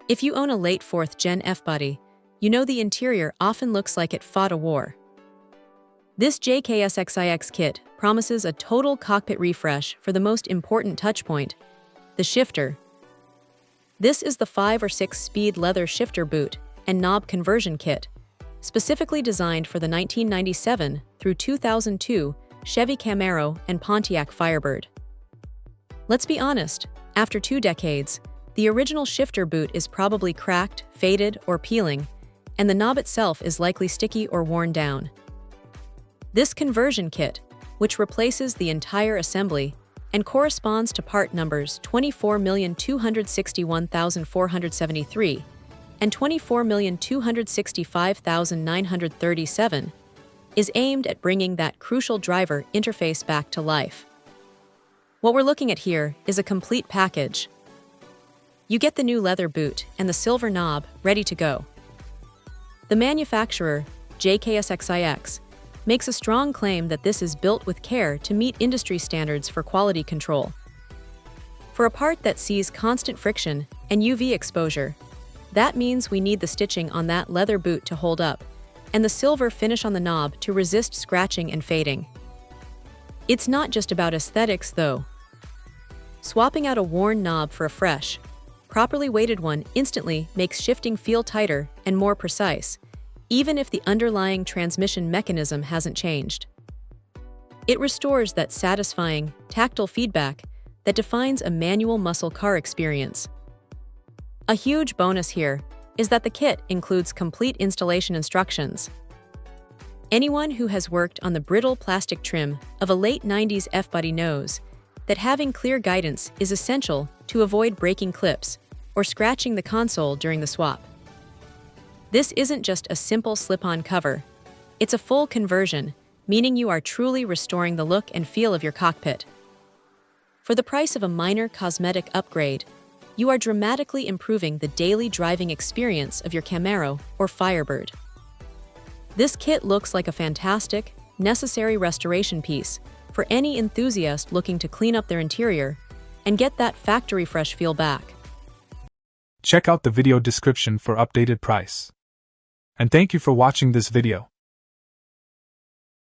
If you own a late 4th Gen F-Buddy, you know the interior often looks like it fought a war. This JKSXIX kit promises a total cockpit refresh for the most important touchpoint, the shifter. This is the 5 or 6-speed leather shifter boot and knob conversion kit, specifically designed for the 1997 through 2002 Chevy Camaro and Pontiac Firebird. Let's be honest, after 2 decades, the original shifter boot is probably cracked, faded, or peeling, and the knob itself is likely sticky or worn down. This conversion kit, which replaces the entire assembly and corresponds to part numbers 24,261,473 and 24,265,937, is aimed at bringing that crucial driver interface back to life. What we're looking at here is a complete package. You get the new leather boot and the silver knob ready to go. The manufacturer, JKSXIX, makes a strong claim that this is built with care to meet industry standards for quality control. For a part that sees constant friction and UV exposure, that means we need the stitching on that leather boot to hold up, and the silver finish on the knob to resist scratching and fading. It's not just about aesthetics, though. Swapping out a worn knob for a fresh, properly weighted one instantly makes shifting feel tighter and more precise, even if the underlying transmission mechanism hasn't changed. It restores that satisfying, tactile feedback that defines a manual muscle car experience. A huge bonus here is that the kit includes complete installation instructions. Anyone who has worked on the brittle plastic trim of a late 90s F-Buddy knows that having clear guidance is essential to avoid breaking clips or scratching the console during the swap. This isn't just a simple slip-on cover. It's a full conversion, meaning you are truly restoring the look and feel of your cockpit. For the price of a minor cosmetic upgrade, you are dramatically improving the daily driving experience of your Camaro or Firebird. This kit looks like a fantastic, necessary restoration piece for any enthusiast looking to clean up their interior and get that factory fresh feel back. Check out the video description for updated price. And thank you for watching this video.